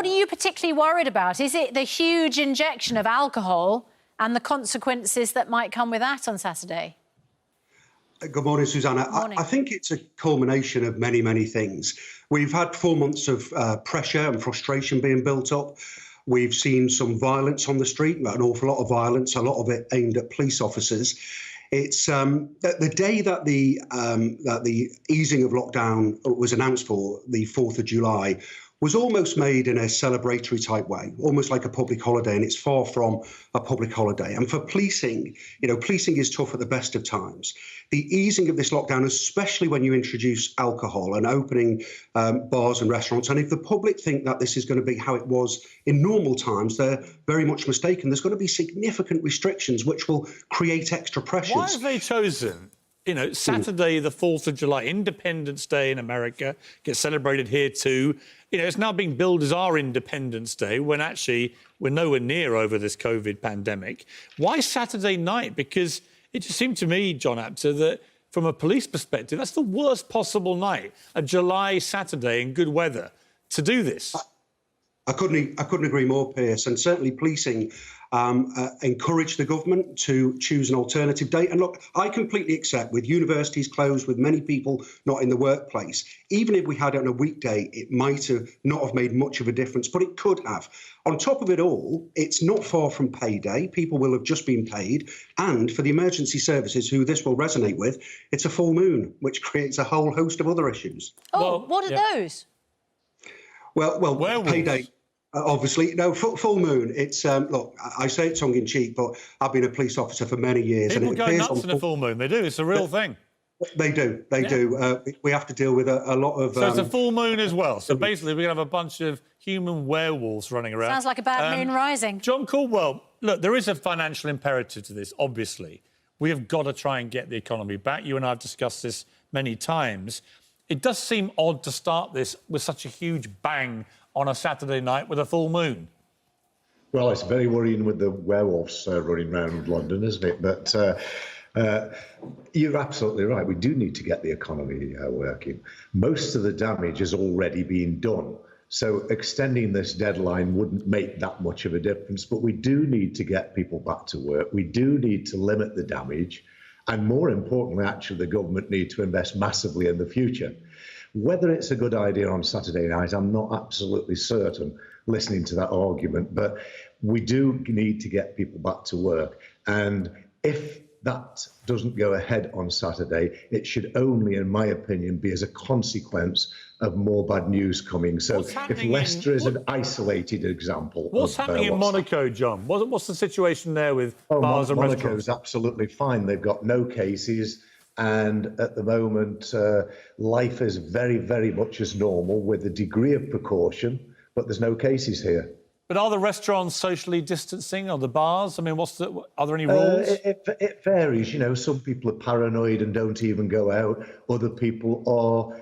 What are you particularly worried about? Is it the huge injection of alcohol and the consequences that might come with that on Saturday? Good morning, Susanna. Morning. I think it's a culmination of many, many things. We've had 4 months of pressure and frustration being built up. We've seen some violence on the street, an awful lot of violence, a lot of it aimed at police officers. It's the day that the easing of lockdown was announced for, the 4th of July, was almost made in a celebratory type way, almost like a public holiday, and it's far from a public holiday. And for policing, policing is tough at the best of times. The easing of this lockdown, especially when you introduce alcohol and opening bars and restaurants, and if the public think that this is going to be how it was in normal times, they're very much mistaken. There's going to be significant restrictions which will create extra pressures. Why have they chosen, Saturday, the 4th of July, Independence Day in America, gets celebrated here too. It's now being billed as our Independence Day when actually we're nowhere near over this COVID pandemic. Why Saturday night? Because it just seemed to me, John Apter, that from a police perspective, that's the worst possible night, a July Saturday in good weather, to do this. I couldn't agree more, Piers, and certainly policing encourage the government to choose an alternative date. And look, I completely accept, with universities closed, with many people not in the workplace, even if we had it on a weekday, it might have not have made much of a difference, but it could have. On top of it all, it's not far from payday. People will have just been paid. And for the emergency services, who this will resonate with, it's a full moon, which creates a whole host of other issues. Oh, what are those? Well, payday. Obviously, no, full moon. It's look, I say it tongue in cheek, but I've been a police officer for many years. People and go nuts in a full moon. They do. It's a real thing. They do. They do. We have to deal with a lot of. So it's a full moon as well. So basically, we're going to have a bunch of human werewolves running around. Sounds like a bad moon rising. John Caldwell, look, there is a financial imperative to this. Obviously, we have got to try and get the economy back. You and I have discussed this many times. It does seem odd to start this with such a huge bang on a Saturday night with a full moon. Well, it's very worrying with the werewolves running around London, isn't it? But you're absolutely right. We do need to get the economy working. Most of the damage has already been done. So extending this deadline wouldn't make that much of a difference. But we do need to get people back to work. We do need to limit the damage. And more importantly, actually, the government need to invest massively in the future. Whether it's a good idea on Saturday night, I'm not absolutely certain, listening to that argument, but we do need to get people back to work. And if that doesn't go ahead on Saturday, it should only, in my opinion, be as a consequence of more bad news coming. So if Leicester is an isolated example. What's happening in Monaco, John? What's the situation there with bars and restaurants? Monaco's absolutely fine. They've got no cases. And at the moment, life is very, very much as normal with a degree of precaution, but there's no cases here. But are the restaurants socially distancing? Are the bars? I mean, are there any rules? It varies. Some people are paranoid and don't even go out. Other people are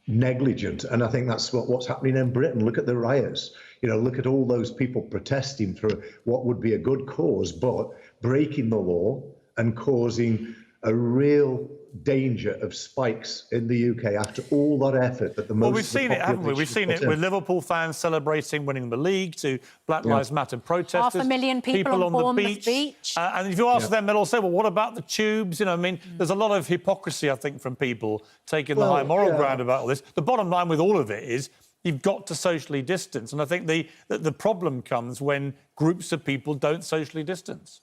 negligent. And I think that's what's happening in Britain. Look at the riots. Look at all those people protesting for what would be a good cause, but breaking the law and causing a real danger of spikes in the UK after all that effort that the most. Well, we've seen it, haven't we? We've seen it with Liverpool fans celebrating winning the league, to Black Lives Matter protesters. 500,000 people on Bournemouth beach. And if you ask them, they'll say, well, what about the tubes? There's a lot of hypocrisy, I think, from people taking the high moral ground about all this. The bottom line with all of it is you've got to socially distance. And I think the problem comes when groups of people don't socially distance.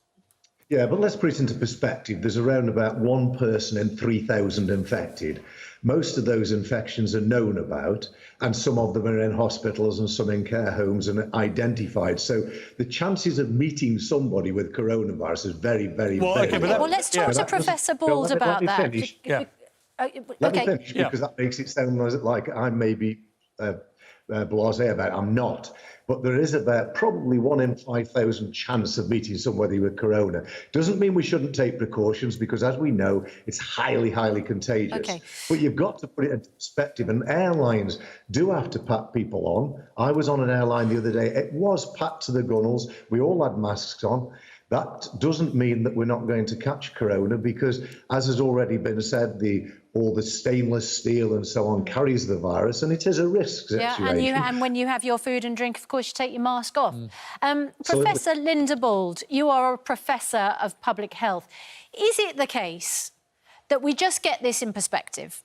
Yeah, but let's put it into perspective. There's around about 1 person in 3,000 infected. Most of those infections are known about, and some of them are in hospitals and some in care homes and identified. So the chances of meeting somebody with coronavirus is very, very, very low. Well, let's talk to Professor Bald about that. Let me finish, because that makes it sound like I'm maybe blasé about it. I'm not. But there is about probably 1 in 5,000 chance of meeting somebody with corona. Doesn't mean we shouldn't take precautions, because as we know, it's highly, highly contagious. But you've got to put it into perspective, and airlines do have to pack people on. I was on an airline the other day. It was packed to the gunnels. We all had masks on. That doesn't mean that we're not going to catch corona, because, as has already been said, all the stainless steel and so on carries the virus, and it is a risk situation. Yeah, and when you have your food and drink, of course, you take your mask off. Professor Lindebold, you are a professor of public health. Is it the case that we just get this in perspective?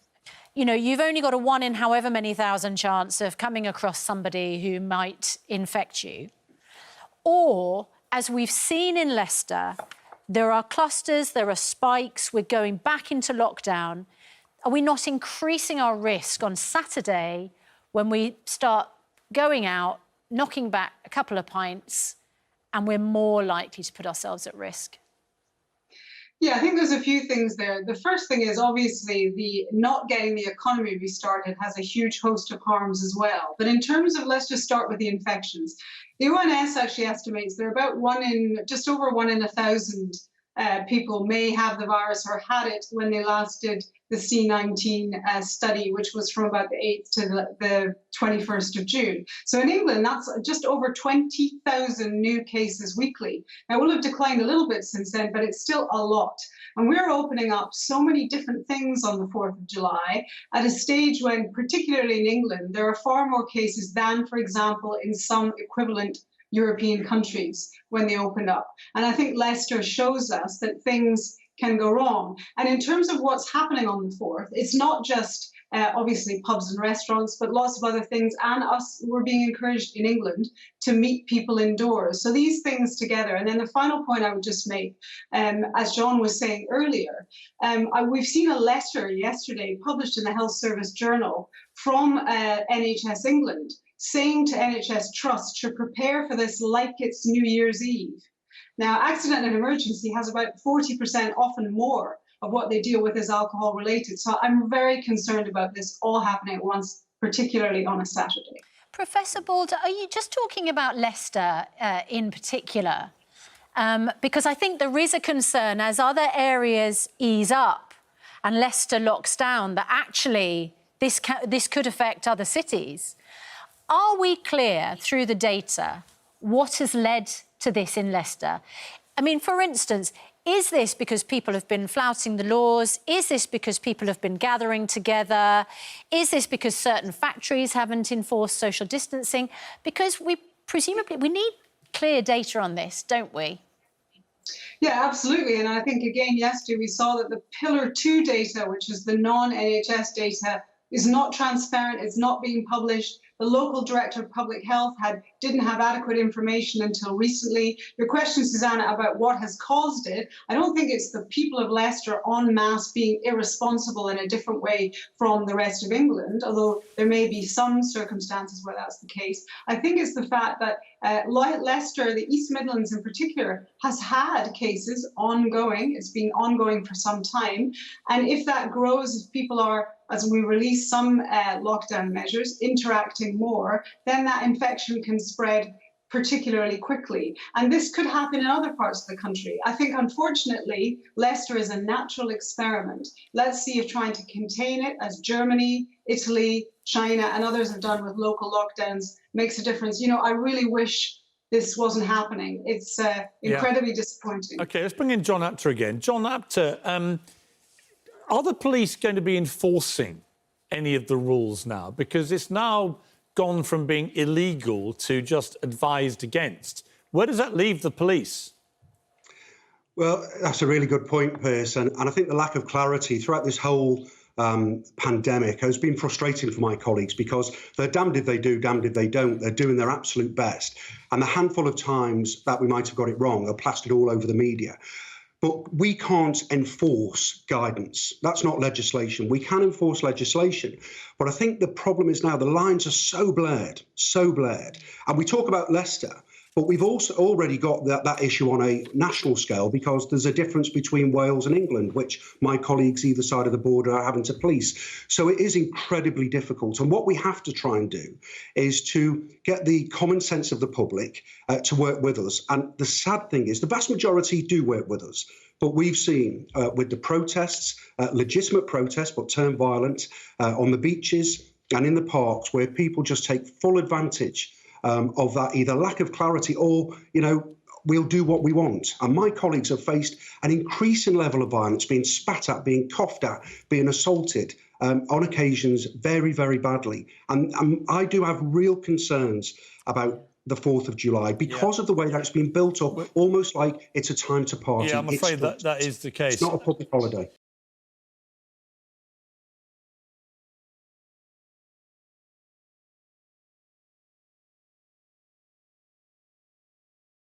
You know, you've only got a 1 in however many thousand chance of coming across somebody who might infect you. Or, as we've seen in Leicester, there are clusters, there are spikes, we're going back into lockdown. Are we not increasing our risk on Saturday when we start going out, knocking back a couple of pints, and we're more likely to put ourselves at risk? Yeah, I think there's a few things there. The first thing is obviously the not getting the economy restarted has a huge host of harms as well. But in terms of, let's just start with the infections. The ONS actually estimates there are about just over 1 in 1,000 people may have the virus or had it when they last did the C19 study, which was from about the 8th to the 21st of June. So in England, that's just over 20,000 new cases weekly. Now, it will have declined a little bit since then, but it's still a lot. And we're opening up so many different things on the 4th of July at a stage when, particularly in England, there are far more cases than, for example, in some equivalent European countries when they opened up. And I think Leicester shows us that things can go wrong. And in terms of what's happening on the 4th, it's not just obviously pubs and restaurants, but lots of other things. And we're being encouraged in England to meet people indoors. So these things together. And then the final point I would just make, as John was saying earlier, we've seen a letter yesterday published in the Health Service Journal from NHS England saying to NHS Trust to prepare for this like it's New Year's Eve. Now, accident and emergency has about 40%, often more, of what they deal with is alcohol related. So I'm very concerned about this all happening at once, particularly on a Saturday. Professor Balder, are you just talking about Leicester in particular? Because I think there is a concern as other areas ease up and Leicester locks down that actually this could affect other cities. Are we clear through the data what has led to this in Leicester? I mean, for instance, is this because people have been flouting the laws? Is this because people have been gathering together? Is this because certain factories haven't enforced social distancing? Because we need clear data on this, don't we? Yeah, absolutely. And I think, again, yesterday we saw that the Pillar 2 data, which is the non-NHS data, is not transparent, it's not being published. The local director of public health didn't have adequate information until recently. Your question, Susanna, about what has caused it, I don't think it's the people of Leicester en masse being irresponsible in a different way from the rest of England, although there may be some circumstances where that's the case. I think it's the fact that Leicester, the East Midlands in particular, has had cases ongoing. It's been ongoing for some time. And if that grows, if people are, as we release some lockdown measures, interacting more, then that infection can spread particularly quickly. And this could happen in other parts of the country. I think, unfortunately, Leicester is a natural experiment. Let's see if trying to contain it, as Germany, Italy, China, and others have done with local lockdowns, makes a difference. You know, I really wish this wasn't happening. It's incredibly disappointing. OK, let's bring in John Apter again. John Apter, are the police going to be enforcing any of the rules now? Because it's now gone from being illegal to just advised against. Where does that leave the police? Well, that's a really good point, Piers. And I think the lack of clarity throughout this whole pandemic has been frustrating for my colleagues, because they're damned if they do, damned if they don't. They're doing their absolute best. And the handful of times that we might have got it wrong are plastered all over the media. But we can't enforce guidance. That's not legislation. We can enforce legislation. But I think the problem is now the lines are so blurred. And we talk about Leicester, but we've also already got that issue on a national scale, because there's a difference between Wales and England, which my colleagues either side of the border are having to police. So it is incredibly difficult. And what we have to try and do is to get the common sense of the public to work with us. And the sad thing is the vast majority do work with us. But we've seen with the protests, legitimate protests, but turn violent on the beaches and in the parks, where people just take full advantage of that either lack of clarity or, you know, we'll do what we want. And my colleagues have faced an increasing level of violence, being spat at, being coughed at, being assaulted, on occasions very, very badly. And I do have real concerns about the 4th of July because of the way that it's been built up, almost like it's a time to party. Yeah, I'm afraid that is the case. It's not a public holiday.